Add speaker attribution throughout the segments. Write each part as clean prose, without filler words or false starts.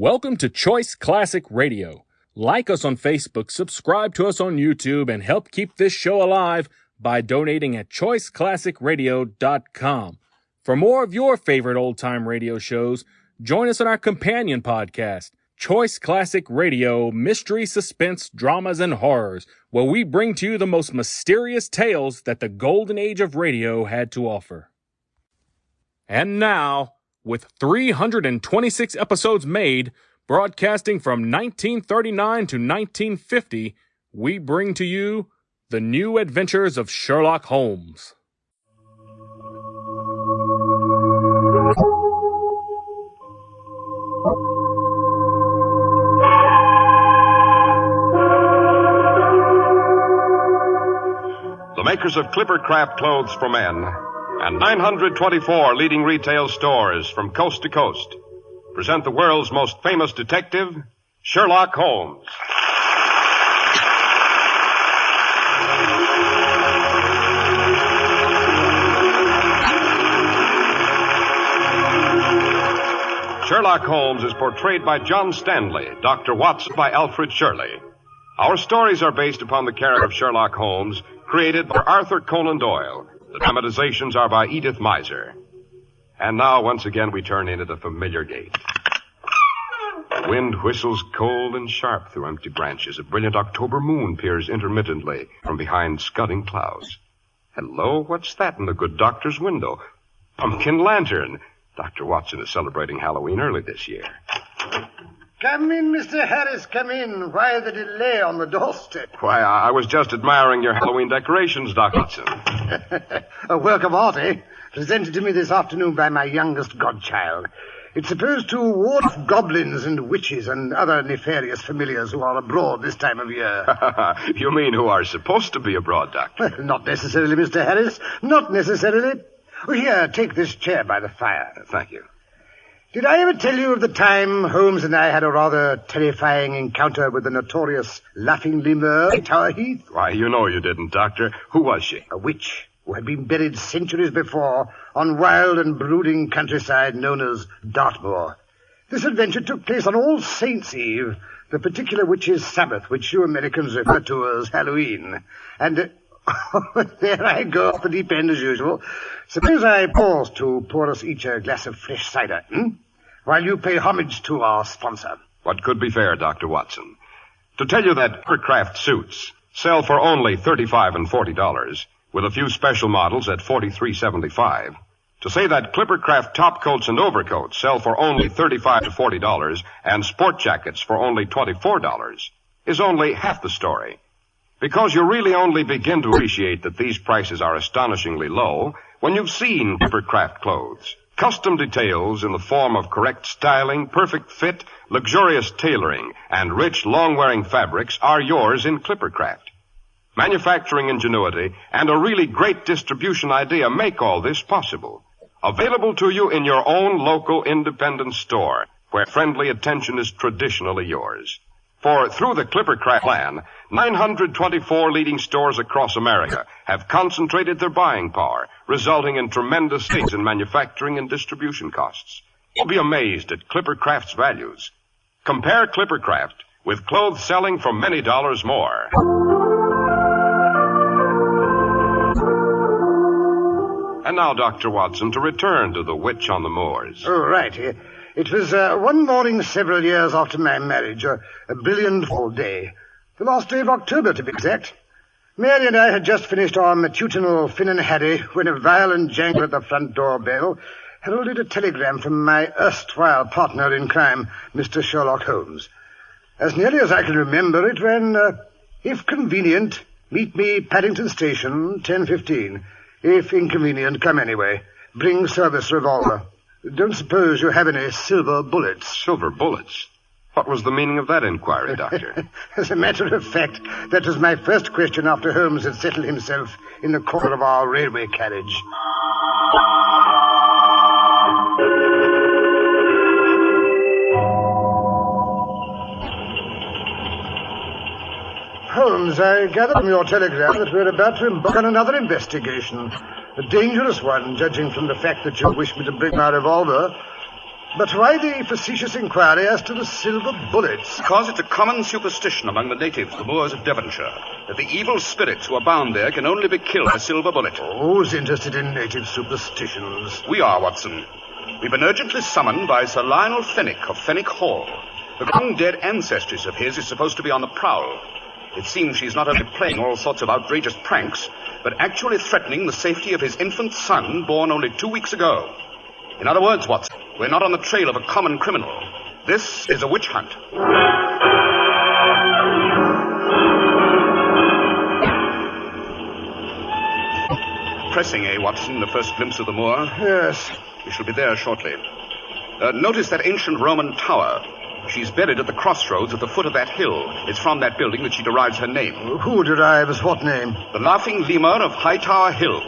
Speaker 1: Welcome to Choice Classic Radio. Like us on Facebook, subscribe to us on YouTube, and help keep this show alive by donating at choiceclassicradio.com. For more of your favorite old-time radio shows, join us on our companion podcast, Choice Classic Radio, Mystery, Suspense, Dramas, and Horrors, where we bring to you the most mysterious tales that the golden age of radio had to offer. And now, with 326 episodes made, broadcasting from 1939 to 1950, we bring to you The New Adventures of Sherlock Holmes.
Speaker 2: The makers of Clippercraft clothes for men and 924 leading retail stores from coast to coast present the world's most famous detective, Sherlock Holmes. Sherlock Holmes is portrayed by John Stanley, Dr. Watson by Alfred Shirley. Our stories are based upon the character of Sherlock Holmes, created by Arthur Conan Doyle. The dramatizations are by Edith Miser. And now, once again, we turn in at a familiar gate. The wind whistles cold and sharp through empty branches. A brilliant October moon peers intermittently from behind scudding clouds. Hello, what's that in the good doctor's window? Pumpkin lantern. Dr. Watson is celebrating Halloween early this year.
Speaker 3: Come in, Mr. Harris, come in. Why the delay on the doorstep?
Speaker 2: Why, I was just admiring your Halloween decorations, Dr. Watson.
Speaker 3: A work of art, eh? Presented to me this afternoon by my youngest godchild. It's supposed to ward off goblins and witches and other nefarious familiars who are abroad this time of year.
Speaker 2: You mean who are supposed to be abroad, Doctor?
Speaker 3: Well, not necessarily, Mr. Harris. Not necessarily. Oh, here, take this chair by the fire.
Speaker 2: Thank you.
Speaker 3: Did I ever tell you of the time Holmes and I had a rather terrifying encounter with the notorious Laughing Lemur at Tower Heath?
Speaker 2: Why, you know you didn't, Doctor. Who was she?
Speaker 3: A witch who had been buried centuries before on wild and brooding countryside known as Dartmoor. This adventure took place on All Saints' Eve, the particular witch's Sabbath, which you Americans refer to as Halloween. And there I go off the deep end as usual. Suppose I pause to pour us each a glass of fresh cider, while you pay homage to our sponsor.
Speaker 2: What could be fair, Dr. Watson? To tell you that Clippercraft suits sell for only $35 and $40, with a few special models at $43.75. To say that Clippercraft top coats and overcoats sell for only $35 to $40 and sport jackets for only $24 is only half the story. Because you really only begin to appreciate that these prices are astonishingly low when you've seen Clippercraft clothes. Custom details in the form of correct styling, perfect fit, luxurious tailoring, and rich, long-wearing fabrics are yours in Clippercraft. Manufacturing ingenuity and a really great distribution idea make all this possible. Available to you in your own local independent store, where friendly attention is traditionally yours. For through the Clippercraft plan, 924 leading stores across America have concentrated their buying power, resulting in tremendous savings in manufacturing and distribution costs. You'll be amazed at Clippercraft's values. Compare Clippercraft with clothes selling for many dollars more. And now, Dr. Watson, to return to the witch on the moors.
Speaker 3: Oh, right. It was one morning several years after my marriage, a brilliant fall day. The last day of October, to be exact. Mary and I had just finished our matutinal Finn and Harry when a violent jangle at the front door bell heralded a telegram from my erstwhile partner in crime, Mr. Sherlock Holmes. As nearly as I can remember, it ran, if convenient, meet me Paddington Station, 10:15. If inconvenient, come anyway. Bring service revolver. Don't suppose you have any silver bullets.
Speaker 2: Silver bullets? What was the meaning of that inquiry, Doctor?
Speaker 3: As a matter of fact, that was my first question after Holmes had settled himself in the corner of our railway carriage. Holmes, I gather from your telegram that we're about to embark on another investigation. A dangerous one, judging from the fact that you wish me to bring my revolver. But why the facetious inquiry as to the silver bullets?
Speaker 4: Because it's a common superstition among the natives, the Moors of Devonshire, that the evil spirits who are bound there can only be killed by a silver bullet.
Speaker 3: Who's interested in native superstitions?
Speaker 4: We are, Watson. We've been urgently summoned by Sir Lionel Fenwick of Fenwick Hall. The long-dead ancestress of his is supposed to be on the prowl. It seems she's not only playing all sorts of outrageous pranks, but actually threatening the safety of his infant son, born only 2 weeks ago. In other words, Watson, we're not on the trail of a common criminal. This is a witch hunt. Pressing, Watson, the first glimpse of the moor?
Speaker 3: Yes.
Speaker 4: We shall be there shortly. Notice that ancient Roman tower. She's buried at the crossroads at the foot of that hill. It's from that building that she derives her name.
Speaker 3: Who derives what name?
Speaker 4: The Laughing Lemur of Hightower Hill.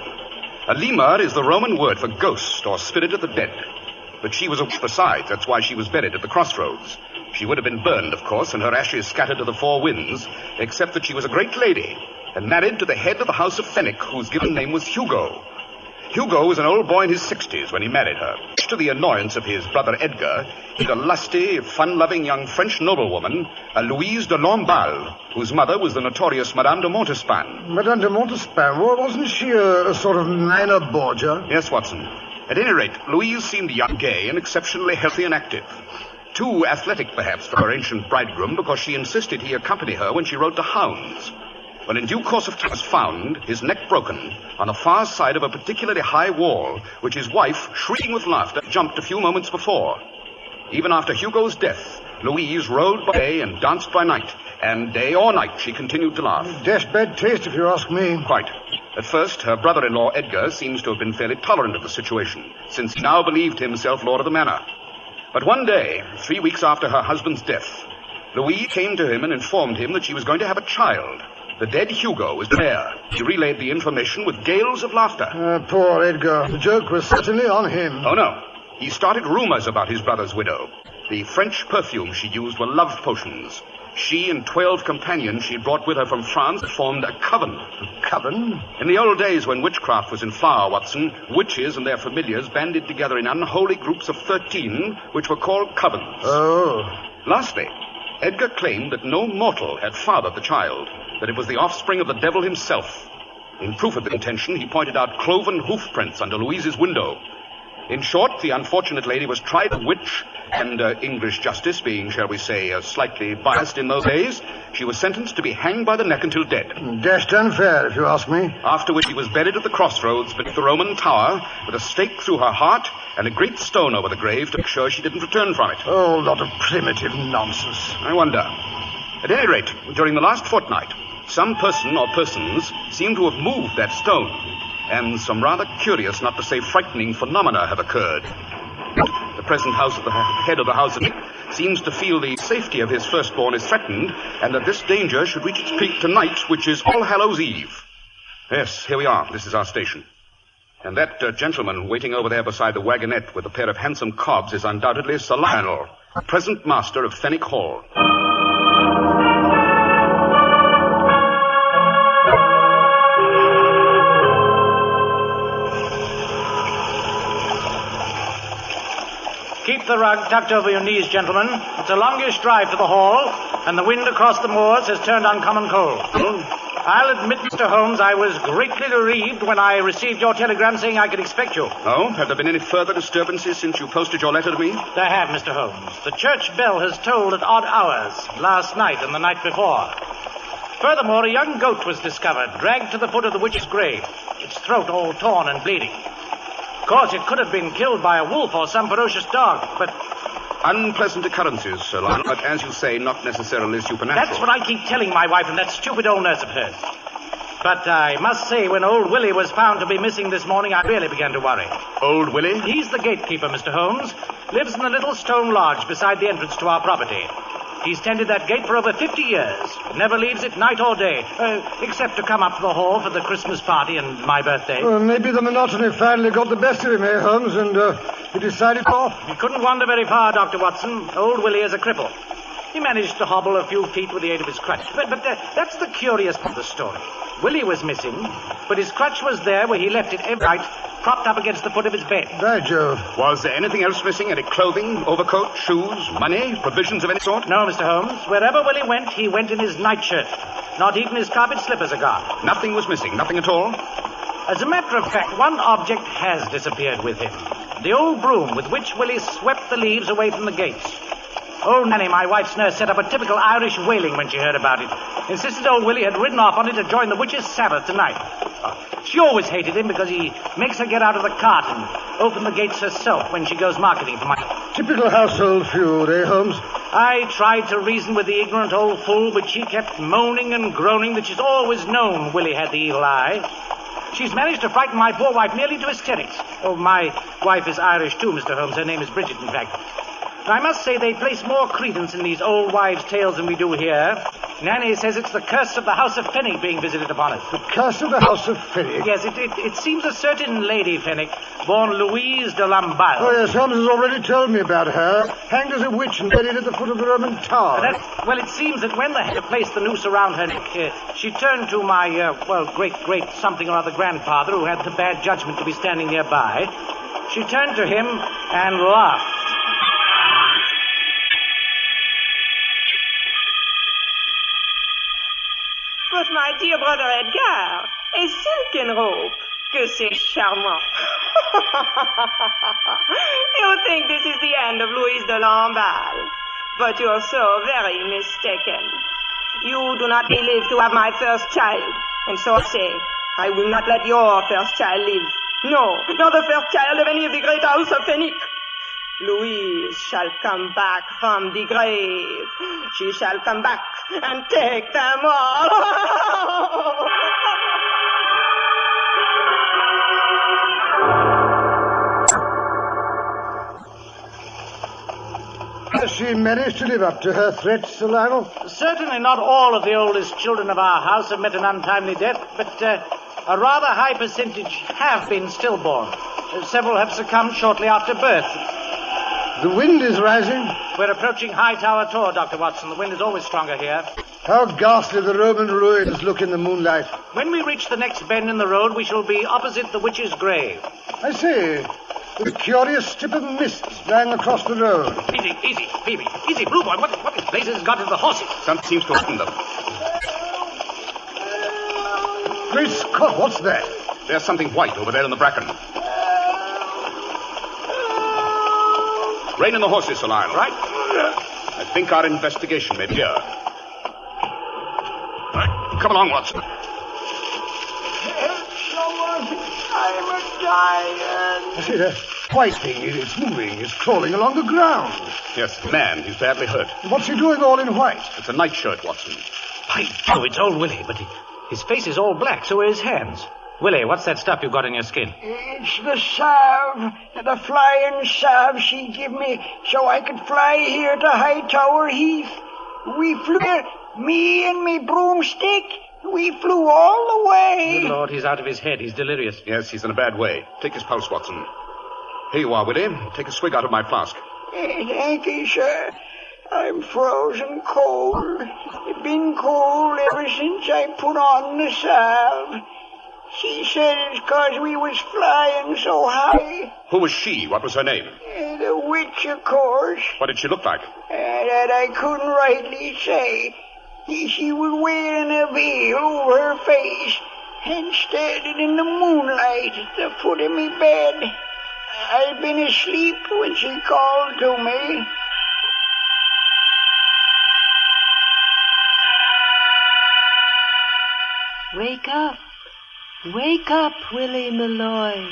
Speaker 4: A lemur is the Roman word for ghost or spirit of the dead. But she was a witch besides. That's why she was buried at the crossroads. She would have been burned, of course, and her ashes scattered to the four winds, except that she was a great lady and married to the head of the house of Fenwick, whose given name was Hugo. Hugo was an old boy in his 60s when he married her. Much to the annoyance of his brother Edgar, he'd a lusty, fun-loving young French noblewoman, a Louise de Lamballe, whose mother was the notorious Madame de Montespan.
Speaker 3: Madame de Montespan? Wasn't she a sort of minor Borgia?
Speaker 4: Yes, Watson. At any rate, Louise seemed young, gay, and exceptionally healthy and active. Too athletic, perhaps, for her ancient bridegroom, because she insisted he accompany her when she rode to hounds. When in due course of time was found, his neck broken, on the far side of a particularly high wall, which his wife, shrieking with laughter, jumped a few moments before. Even after Hugo's death, Louise rode by day and danced by night, and day or night she continued to laugh.
Speaker 3: Dashed bad taste, if you ask me.
Speaker 4: Quite. At first, her brother-in-law, Edgar, seems to have been fairly tolerant of the situation, since he now believed himself lord of the manor. But one day, 3 weeks after her husband's death, Louise came to him and informed him that she was going to have a child. The dead Hugo was there. He relayed the information with gales of laughter.
Speaker 3: Poor Edgar. The joke was certainly on him.
Speaker 4: Oh, no. He started rumors about his brother's widow. The French perfumes she used were love potions. She and 12 companions she brought with her from France formed a coven.
Speaker 3: A coven?
Speaker 4: In the old days when witchcraft was in flower, Watson, witches and their familiars banded together in unholy groups of 13, which were called covens.
Speaker 3: Oh.
Speaker 4: Lastly, Edgar claimed that no mortal had fathered the child, that it was the offspring of the devil himself. In proof of the intention, he pointed out cloven hoof prints under Louise's window. In short, the unfortunate lady was tried as a witch, and English justice being, shall we say, slightly biased in those days, she was sentenced to be hanged by the neck until dead.
Speaker 3: Dashed unfair, if you ask me.
Speaker 4: After which she was buried at the crossroads beneath the Roman tower, with a stake through her heart and a great stone over the grave to make sure she didn't return from it.
Speaker 3: Oh, lot of primitive nonsense.
Speaker 4: I wonder. At any rate, during the last fortnight, some person or persons seem to have moved that stone, and some rather curious, not to say frightening, phenomena have occurred. The present head of the house seems to feel the safety of his firstborn is threatened, and that this danger should reach its peak tonight, which is All Hallows Eve. Yes, here we are. This is our station. And that gentleman waiting over there beside the wagonette with a pair of handsome cobs is undoubtedly Sir Lionel, present master of Fenwick Hall.
Speaker 5: Keep the rug tucked over your knees, gentlemen. It's a longish drive to the hall, and the wind across the moors has turned uncommon cold. I'll admit, Mr. Holmes, I was greatly relieved when I received your telegram saying I could expect you.
Speaker 4: Oh? Have there been any further disturbances since you posted your letter to me?
Speaker 5: There have, Mr. Holmes. The church bell has tolled at odd hours, last night and the night before. Furthermore, a young goat was discovered, dragged to the foot of the witch's grave, its throat all torn and bleeding. Of course, it could have been killed by a wolf or some ferocious dog, but...
Speaker 4: Unpleasant occurrences, Sir Lionel, but as you say, not necessarily supernatural.
Speaker 5: That's what I keep telling my wife and that stupid old nurse of hers. But I must say, when old Willie was found to be missing this morning, I really began to worry.
Speaker 4: Old Willie?
Speaker 5: He's the gatekeeper, Mr. Holmes. Lives in the little stone lodge beside the entrance to our property. He's tended that gate for over 50 years. Never leaves it night or day, except to come up to the hall for the Christmas party and my birthday.
Speaker 3: Maybe the monotony finally got the best of him, Holmes, and he decided off.
Speaker 5: He couldn't wander very far, Dr. Watson. Old Willie is a cripple. He managed to hobble a few feet with the aid of his crutch. But that's the curious part of the story. Willie was missing, but his crutch was there where he left it every night propped up against the foot of his bed.
Speaker 3: By Jove.
Speaker 4: Was there anything else missing? Any clothing, overcoat, shoes, money, provisions of any sort?
Speaker 5: No, Mr. Holmes. Wherever Willie went, he went in his nightshirt. Not even his carpet slippers are gone.
Speaker 4: Nothing was missing, nothing at all?
Speaker 5: As a matter of fact, one object has disappeared with him. The old broom with which Willie swept the leaves away from the gates. Old Nanny, my wife's nurse, set up a typical Irish wailing when she heard about it. Insisted old Willie had ridden off on it to join the witches' Sabbath tonight. She always hated him because he makes her get out of the cart and open the gates herself when she goes marketing for money.
Speaker 3: Typical household feud, eh, Holmes?
Speaker 5: I tried to reason with the ignorant old fool, but she kept moaning and groaning that she's always known Willie had the evil eye. She's managed to frighten my poor wife nearly to hysterics. Oh, my wife is Irish, too, Mr. Holmes. Her name is Bridget, in fact. I must say they place more credence in these old wives' tales than we do here. Nanny says it's the curse of the House of Fenwick being visited upon us.
Speaker 3: The curse of the House of Fenwick?
Speaker 5: Yes, it seems a certain Lady Fenwick, born Louise de Lamballe.
Speaker 3: Oh, yes, Holmes has already told me about her. Hanged as a witch and buried at the foot of the Roman Tower.
Speaker 5: Well, it seems that when the head placed the noose around her neck, she turned to my, great something or other grandfather, who had the bad judgment to be standing nearby. She turned to him and laughed.
Speaker 6: But my dear brother Edgar, a silken rope. Que c'est charmant. You think this is the end of Louise de Lamballe, but you're so very mistaken. You do not live to have my first child, and so I say, I will not let your first child live. No, nor the first child of any of the great house of Fenwick. Louise shall come back from the grave. She shall come back and take them all.
Speaker 3: Has she managed to live up to her threats, Sir Lionel?
Speaker 5: Certainly not all of the oldest children of our house have met an untimely death, but a rather high percentage have been stillborn. Several have succumbed shortly after birth.
Speaker 3: The wind is rising.
Speaker 5: We're approaching Hightower Tor, Dr. Watson. The wind is always stronger here.
Speaker 3: How ghastly the Roman ruins look in the moonlight.
Speaker 5: When we reach the next bend in the road, we shall be opposite the witch's grave.
Speaker 3: I say, there's a curious strip of mist lying across the road.
Speaker 5: Easy, Phoebe. Easy, Blue Boy. What in blazes has got into the horses?
Speaker 4: Something seems to have happened them.
Speaker 3: Great Scott, what's that?
Speaker 4: There's something white over there in the bracken. Rein in the horses, Sir Lionel.
Speaker 5: Right.
Speaker 4: I think our investigation may be here. Right. Come along, Watson.
Speaker 6: Help someone. I'm a dying.
Speaker 3: I see that white thing. It's moving. It's crawling along the ground.
Speaker 4: Yes, man. He's badly hurt.
Speaker 3: What's he doing all in white?
Speaker 4: It's a nightshirt, Watson.
Speaker 5: By Jove, it's old Willie, but his face is all black, so are his hands. Willie, what's that stuff you've got in your skin?
Speaker 7: It's the salve, the flying salve she give me so I could fly here to Hightower Heath. We flew here, me and me broomstick. We flew all the way.
Speaker 5: Good Lord, he's out of his head. He's delirious.
Speaker 4: Yes, he's in a bad way. Take his pulse, Watson. Here you are, Willie. Take a swig out of my flask.
Speaker 7: Thank you, sir. I'm frozen cold. It's been cold ever since I put on the salve. She said it's 'cause we was flying so high.
Speaker 4: Who was she? What was her name?
Speaker 7: The witch, of course.
Speaker 4: What did she look like?
Speaker 7: That I couldn't rightly say. She was wearing a veil over her face and standing in the moonlight at the foot of me bed. I'd been asleep when she called to me.
Speaker 8: Wake up. Wake up, Willie Malloy.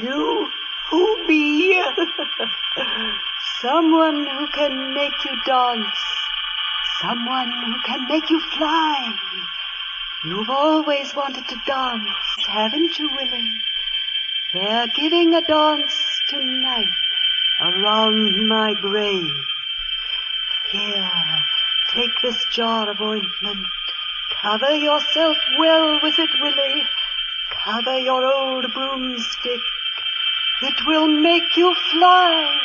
Speaker 7: You? Who be?
Speaker 8: Someone who can make you dance. Someone who can make you fly. You've always wanted to dance, haven't you, Willie? They're giving a dance tonight around my grave. Here, take this jar of ointment. Cover yourself well with it, Willie. Cover your old broomstick. It will make you fly.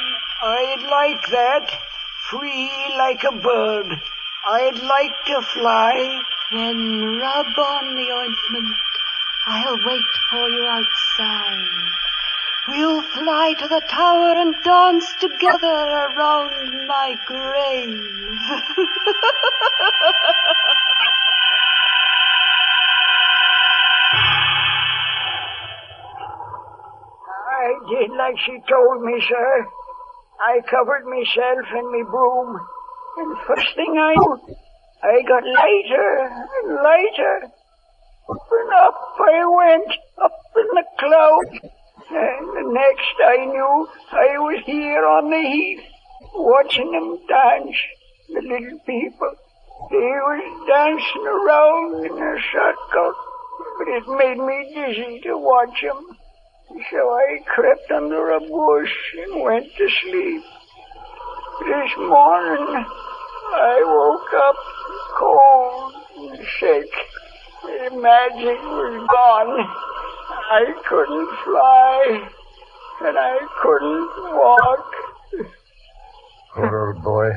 Speaker 7: I'd like that. Free like a bird. I'd like to fly.
Speaker 8: Then rub on the ointment. I'll wait for you outside. We'll fly to the tower and dance together around my grave.
Speaker 7: I did like she told me, sir. I covered myself in me broom, and first thing I knew, I got lighter and lighter. Up and up I went, up in the clouds. And the next I knew, I was here on the heath, watching them dance, the little people. They was dancing around in a circle, but it made me dizzy to watch them. So I crept under a bush and went to sleep. This morning, I woke up cold and sick. The magic was gone. I couldn't fly, and I couldn't walk.
Speaker 3: Poor old boy.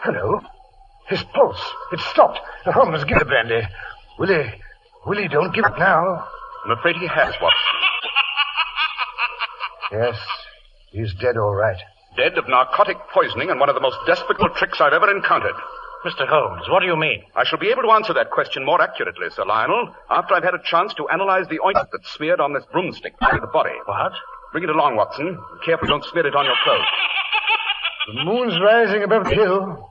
Speaker 3: Hello. His pulse. It stopped. Holmes, give the brandy. Willie, don't give it now.
Speaker 4: I'm afraid he has, Watson.
Speaker 3: Yes, he's dead all right.
Speaker 4: Dead of narcotic poisoning and one of the most despicable tricks I've ever encountered.
Speaker 5: Mr. Holmes, what do you mean?
Speaker 4: I shall be able to answer that question more accurately, Sir Lionel, after I've had a chance to analyze the ointment that's smeared on this broomstick near the body.
Speaker 5: What?
Speaker 4: Bring it along, Watson. Careful you don't smear it on your clothes.
Speaker 3: The moon's rising above the hill.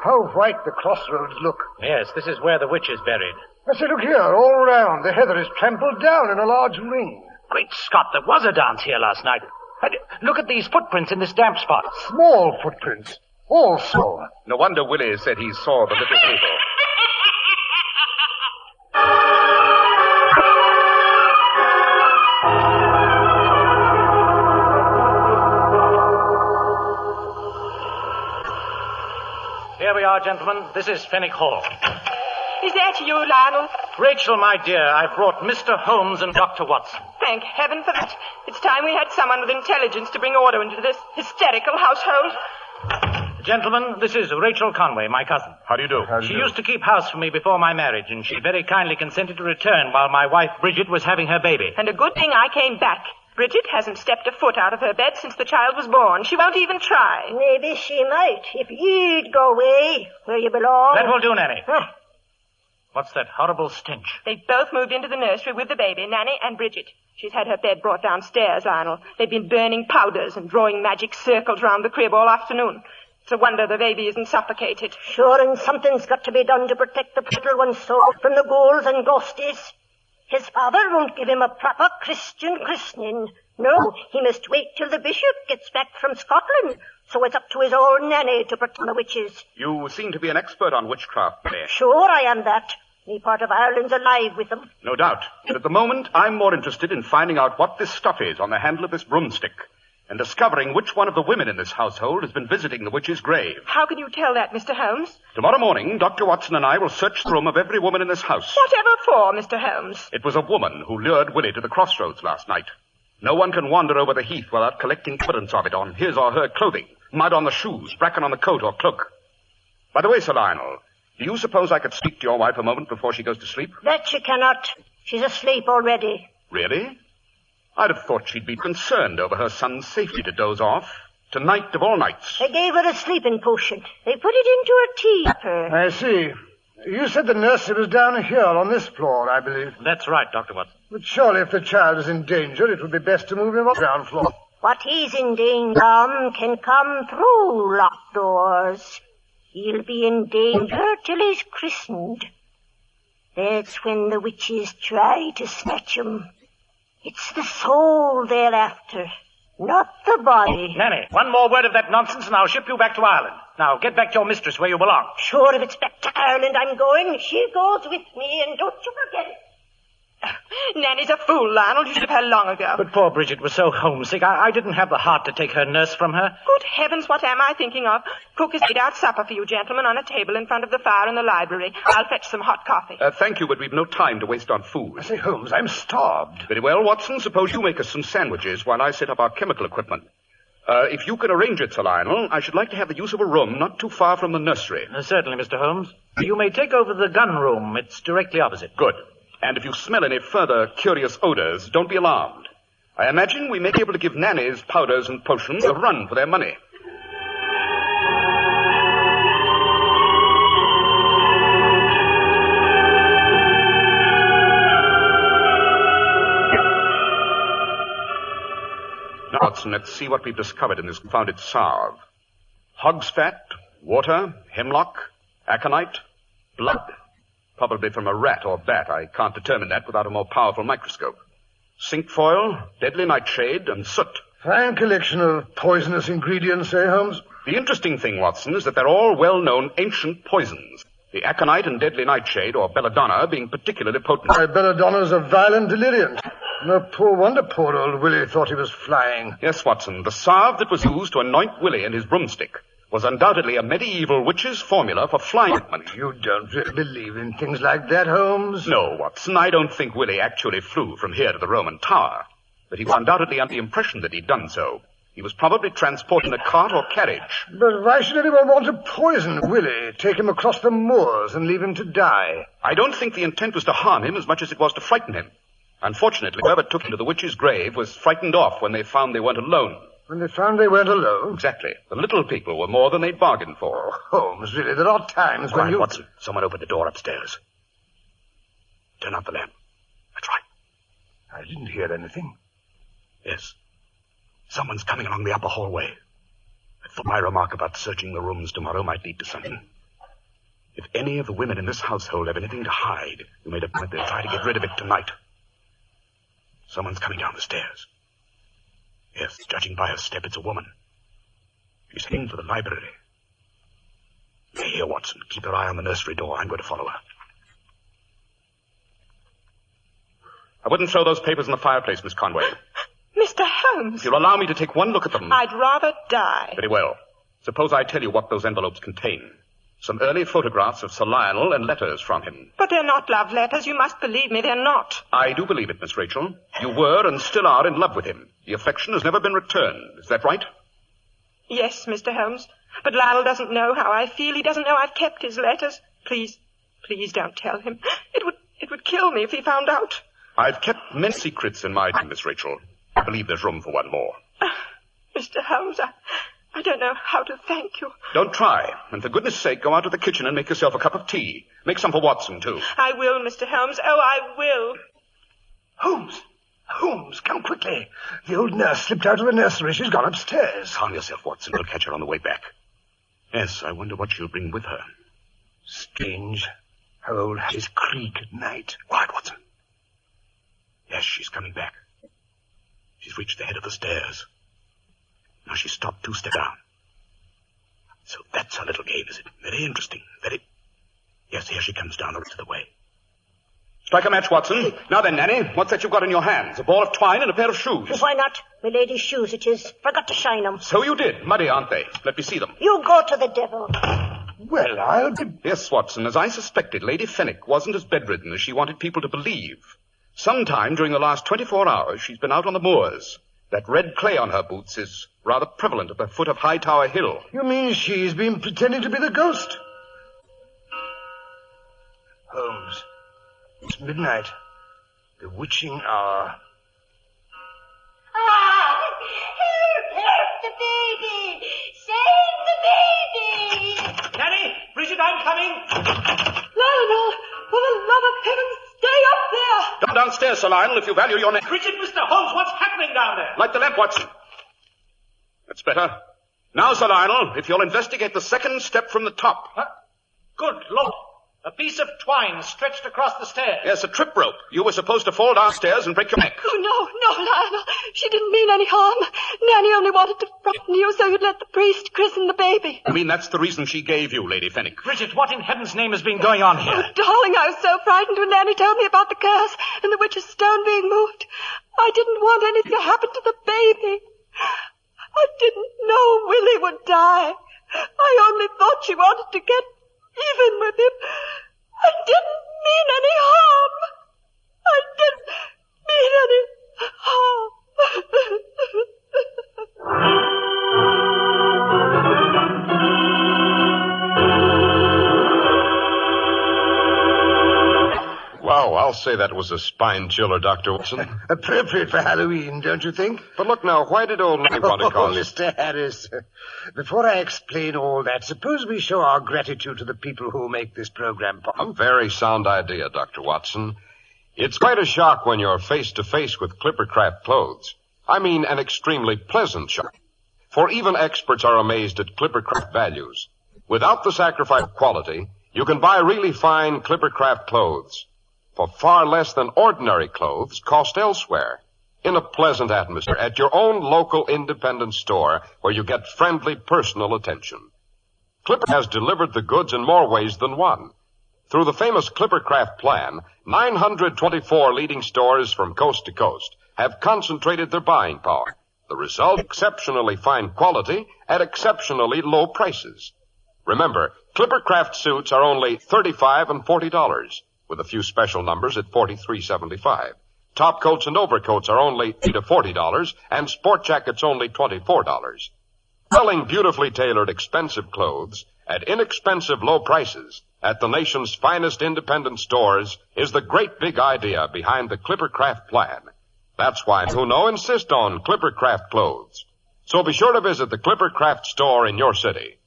Speaker 3: How white the crossroads look.
Speaker 5: Yes, this is where the witch is buried.
Speaker 3: I say, look here, all round. The heather is trampled down in a large ring.
Speaker 5: Great Scott, there was a dance here last night. Look at these footprints in this damp spot.
Speaker 3: Small footprints. All small.
Speaker 4: No wonder Willie said he saw the little people.
Speaker 5: Here we are, gentlemen. This is Fenwick Hall.
Speaker 6: Is that you, Lionel?
Speaker 5: Rachel, my dear, I've brought Mr. Holmes and Dr. Watson.
Speaker 6: Thank heaven for that. It's time we had someone with intelligence to bring order into this hysterical household.
Speaker 5: Gentlemen, this is Rachel Conway, my cousin.
Speaker 4: How do you do?
Speaker 5: She used to keep house for me before my marriage, and she very kindly consented to return while my wife, Bridget, was having her baby.
Speaker 6: And a good thing I came back. Bridget hasn't stepped a foot out of her bed since the child was born. She won't even try.
Speaker 9: Maybe she might, if you'd go away where you belong.
Speaker 5: That will do, Nanny. What's that horrible stench?
Speaker 6: They've both moved into the nursery with the baby, Nanny and Bridget. She's had her bed brought downstairs, Lionel. They've been burning powders and drawing magic circles round the crib all afternoon. It's a wonder the baby isn't suffocated.
Speaker 9: Sure, and something's got to be done to protect the little one's soul from the ghouls and ghosties. His father won't give him a proper Christian christening. No, he must wait till the bishop gets back from Scotland. So it's up to his old nanny to protect the witches.
Speaker 4: You seem to be an expert on witchcraft, Billy.
Speaker 9: Sure, I am that. Me part of Ireland's alive with them.
Speaker 4: No doubt. But at the moment, I'm more interested in finding out what this stuff is on the handle of this broomstick and discovering which one of the women in this household has been visiting the witch's grave.
Speaker 6: How can you tell that, Mr. Holmes?
Speaker 4: Tomorrow morning, Dr. Watson and I will search the room of every woman in this house.
Speaker 6: Whatever for, Mr. Holmes?
Speaker 4: It was a woman who lured Willie to the crossroads last night. No one can wander over the heath without collecting evidence of it on his or her clothing, mud on the shoes, bracken on the coat or cloak. By the way, Sir Lionel, do you suppose I could speak to your wife a moment before she goes to sleep?
Speaker 9: That she cannot. She's asleep already.
Speaker 4: Really? I'd have thought she'd be concerned over her son's safety to doze off. Tonight of all nights.
Speaker 9: They gave her a sleeping potion. They put it into her tea for her.
Speaker 3: I see. You said the nursery was down here on this floor, I believe.
Speaker 5: That's right, Dr. Watson.
Speaker 3: But surely if the child is in danger, it would be best to move him up the ground floor.
Speaker 9: What he's in danger of can come through locked doors. He'll be in danger till he's christened. That's when the witches try to snatch him. It's the soul they're after, not the body.
Speaker 5: Nanny, one more word of that nonsense and I'll ship you back to Ireland. Now, get back to your mistress where you belong.
Speaker 9: Sure, if it's back to Ireland I'm going, she goes with me, and don't you forget it.
Speaker 6: Nanny's a fool, Lionel. You should have had her long ago.
Speaker 5: But poor Bridget was so homesick. I didn't have the heart to take her nurse from her.
Speaker 6: Good heavens, what am I thinking of? Cook has laid out supper for you gentlemen on a table in front of the fire in the library. I'll fetch some hot coffee.
Speaker 4: Thank you, but we've no time to waste on food.
Speaker 3: I say, Holmes, I'm starved.
Speaker 4: Very well, Watson. Suppose you make us some sandwiches while I set up our chemical equipment. If you can arrange it, Sir Lionel, I should like to have the use of a room not too far from the nursery.
Speaker 5: Certainly, Mr. Holmes. You may take over the gun room. It's directly opposite.
Speaker 4: Good. And if you smell any further curious odors, don't be alarmed. I imagine we may be able to give nannies, powders, and potions a run for their money. Now, Watson, let's see what we've discovered in this confounded salve. Hog's fat, water, hemlock, aconite, blood. Probably from a rat or bat. I can't determine that without a more powerful microscope. Cinquefoil, deadly nightshade, and soot.
Speaker 3: Fine collection of poisonous ingredients, eh, Holmes?
Speaker 4: The interesting thing, Watson, is that they're all well-known ancient poisons. The aconite and deadly nightshade, or belladonna, being particularly potent.
Speaker 3: Why, belladonna's a violent deliriant. No poor wonder poor old Willie thought he was flying.
Speaker 4: Yes, Watson, the salve that was used to anoint Willie and his broomstick was undoubtedly a medieval witch's formula for flying money.
Speaker 3: You don't really believe in things like that, Holmes?
Speaker 4: No, Watson, I don't think Willie actually flew from here to the Roman Tower. But he was undoubtedly under the impression that he'd done so. He was probably transported in a cart or carriage.
Speaker 3: But why should anyone want to poison Willie, take him across the moors and leave him to die?
Speaker 4: I don't think the intent was to harm him as much as it was to frighten him. Unfortunately, whoever took him to the witch's grave was frightened off when they found they weren't alone.
Speaker 3: When they found they weren't alone?
Speaker 4: Exactly. The little people were more than they'd bargained for.
Speaker 3: Oh, Holmes, really, there are times when you...
Speaker 4: Watson, someone opened the door upstairs. Turn out the lamp. That's right.
Speaker 3: I didn't hear anything.
Speaker 4: Yes. Someone's coming along the upper hallway. I thought my remark about searching the rooms tomorrow might lead to something. If any of the women in this household have anything to hide, you made a point they'll try to get rid of it tonight. Someone's coming down the stairs. Yes, judging by her step, it's a woman. She's heading for the library. Here, Watson, keep your eye on the nursery door. I'm going to follow her. I wouldn't throw those papers in the fireplace, Miss Conway.
Speaker 6: Mr. Holmes.
Speaker 4: If you'll allow me to take one look at them...
Speaker 6: I'd rather die.
Speaker 4: Very well. Suppose I tell you what those envelopes contain. Some early photographs of Sir Lionel and letters from him.
Speaker 6: But they're not love letters. You must believe me, they're not.
Speaker 4: I do believe it, Miss Rachel. You were and still are in love with him. The affection has never been returned. Is that right?
Speaker 6: Yes, Mr. Holmes. But Lionel doesn't know how I feel. He doesn't know I've kept his letters. Please don't tell him. It would kill me if he found out.
Speaker 4: I've kept many secrets in my time, Miss Rachel. I believe there's room for one more.
Speaker 6: Mr. Holmes, I don't know how to thank you.
Speaker 4: Don't try. And for goodness sake, go out to the kitchen and make yourself a cup of tea. Make some for Watson, too.
Speaker 6: I will, Mr. Holmes. Oh, I will.
Speaker 3: Holmes, come quickly. The old nurse slipped out of the nursery. She's gone upstairs.
Speaker 4: Calm yourself, Watson. We'll catch her on the way back. Yes, I wonder what she'll bring with her.
Speaker 3: Strange how old Harry's creak at night.
Speaker 4: Quiet, Watson. Yes, she's coming back. She's reached the head of the stairs. Now she's stopped 2 steps down. So that's her little game, is it? Very interesting. Very... Yes, here she comes down the rest of the way. Strike a match, Watson. Now then, Nanny, what's that you've got in your hands? A ball of twine and a pair of shoes.
Speaker 9: Why not? My lady's shoes it is. Forgot to shine 'em.
Speaker 4: So you did. Muddy, aren't they? Let me see them.
Speaker 9: You go to the devil.
Speaker 3: Well, I'll be...
Speaker 4: Yes, Watson, as I suspected, Lady Fenwick wasn't as bedridden as she wanted people to believe. Sometime during the last 24 hours, she's been out on the moors. That red clay on her boots is rather prevalent at the foot of Hightower Hill.
Speaker 3: You mean she's been pretending to be the ghost? Holmes, it's midnight. The witching hour.
Speaker 9: Help the baby! Save the baby!
Speaker 5: Nanny! Bridget, I'm coming!
Speaker 8: Lionel, for the love of heaven, stay up there!
Speaker 4: Come downstairs, Sir Lionel, if you value your neck.
Speaker 5: Bridget, Mr. Holmes, what's happening down there?
Speaker 4: Light the lamp, Watson. That's better. Now, Sir Lionel, if you'll investigate the second step from the top.
Speaker 5: Huh? Good Lord. A piece of twine stretched across the stairs.
Speaker 4: Yes, a trip rope. You were supposed to fall downstairs and break your neck.
Speaker 8: Oh, no, Lionel. She didn't mean any harm. Nanny only wanted to frighten you so you'd let the priest christen the baby.
Speaker 4: You mean that's the reason she gave you, Lady Fenwick?
Speaker 5: Bridget, what in heaven's name has been going on here?
Speaker 8: Oh, darling, I was so frightened when Nanny told me about the curse and the witch's stone being moved. I didn't want anything to happen to the baby. I didn't know Willie would die. I only thought she wanted to get even with him. I didn't mean any harm. I didn't mean any harm.
Speaker 2: Well, I'll say that was a spine chiller, Dr. Watson.
Speaker 3: Appropriate for Halloween, don't you think?
Speaker 2: But look now, why did old Nanny want to cause...
Speaker 3: Mr. Harris, before I explain all that, suppose we show our gratitude to the people who make this program possible.
Speaker 2: A very sound idea, Dr. Watson. It's quite a shock when you're face to face with Clippercraft clothes. I mean, an extremely pleasant shock. For even experts are amazed at Clippercraft values. Without the sacrifice of quality, you can buy really fine Clippercraft clothes for far less than ordinary clothes cost elsewhere, in a pleasant atmosphere at your own local independent store where you get friendly personal attention. Clipper has delivered the goods in more ways than one. Through the famous Clippercraft plan, 924 leading stores from coast to coast have concentrated their buying power. The result, exceptionally fine quality at exceptionally low prices. Remember, Clippercraft suits are only $35 and $40, with a few special numbers at $43.75. Top coats and overcoats are only $30 to $40, and sport jackets only $24. Selling beautifully tailored, expensive clothes at inexpensive low prices at the nation's finest independent stores is the great big idea behind the Clippercraft plan. That's why who know insist on Clippercraft clothes. So be sure to visit the Clippercraft store in your city.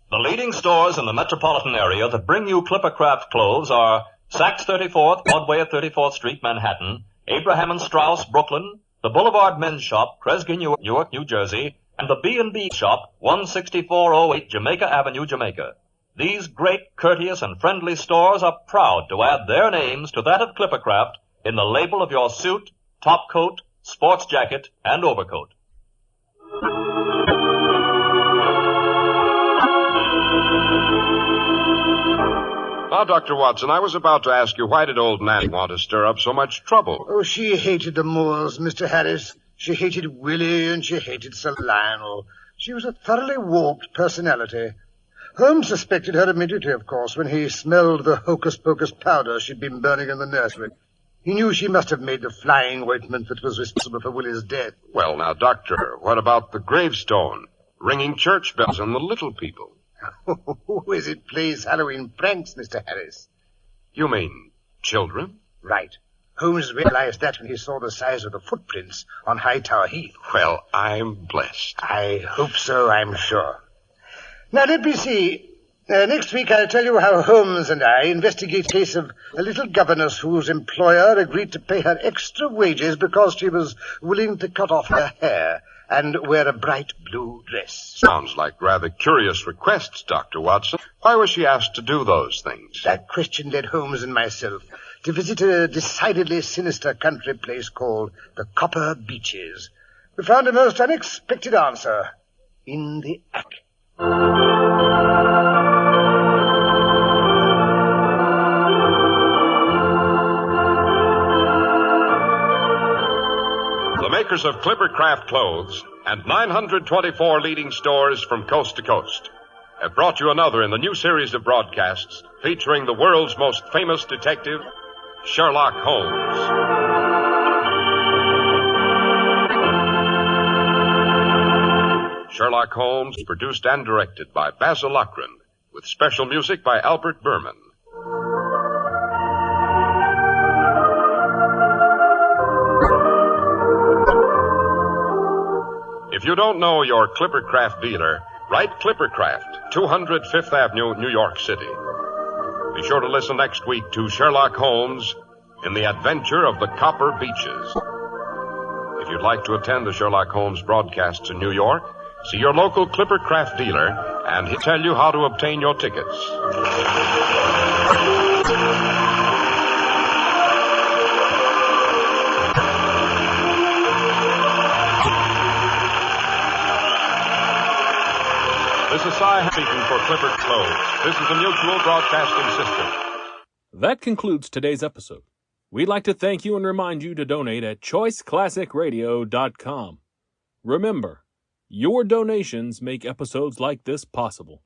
Speaker 10: The leading stores in the metropolitan area that bring you Clippercraft clothes are Saks 34th, Broadway at 34th Street, Manhattan, Abraham & Straus, Brooklyn, the Boulevard Men's Shop, Kresge, Newark, New Jersey, and the B&B Shop, 16408 Jamaica Avenue, Jamaica. These great, courteous, and friendly stores are proud to add their names to that of Clippercraft in the label of your suit, top coat, sports jacket, and overcoat.
Speaker 2: Now, Dr. Watson, I was about to ask you, why did old Nanny want to stir up so much trouble?
Speaker 3: Oh, she hated the Moors, Mr. Harris. She hated Willie and she hated Sir Lionel. She was a thoroughly warped personality. Holmes suspected her immediately, of course, when he smelled the hocus-pocus powder she'd been burning in the nursery. He knew she must have made the flying ointment that was responsible for Willie's death.
Speaker 2: Well, now, Doctor, what about the gravestone, ringing church bells, and the little people?
Speaker 3: Who is it plays Halloween pranks, Mr. Harris?
Speaker 2: You mean children?
Speaker 3: Right. Holmes realized that when he saw the size of the footprints on Hightower Heath.
Speaker 2: Well, I'm blessed.
Speaker 3: I hope so, I'm sure. Now, let me see. Next week I'll tell you how Holmes and I investigate a case of a little governess whose employer agreed to pay her extra wages because she was willing to cut off her hair and wear a bright blue dress.
Speaker 2: Sounds like rather curious requests, Dr. Watson. Why was she asked to do those things?
Speaker 3: That question led Holmes and myself to visit a decidedly sinister country place called the Copper Beeches. We found a most unexpected answer in the attic.
Speaker 2: The makers of Clippercraft clothes and 924 leading stores from coast to coast have brought you another in the new series of broadcasts featuring the world's most famous detective, Sherlock Holmes. Sherlock Holmes, produced and directed by Basil Lochran, with special music by Albert Berman. If you don't know your Clippercraft dealer, write Clippercraft, 200 Fifth Avenue, New York City. Be sure to listen next week to Sherlock Holmes in the Adventure of the Copper Beeches. If you'd like to attend the Sherlock Holmes broadcasts in New York, see your local Clippercraft dealer, and he'll tell you how to obtain your tickets. This is Cy speaking for Clipper Clothes. This is the Mutual Broadcasting System.
Speaker 1: That concludes today's episode. We'd like to thank you and remind you to donate at choiceclassicradio.com. Remember, your donations make episodes like this possible.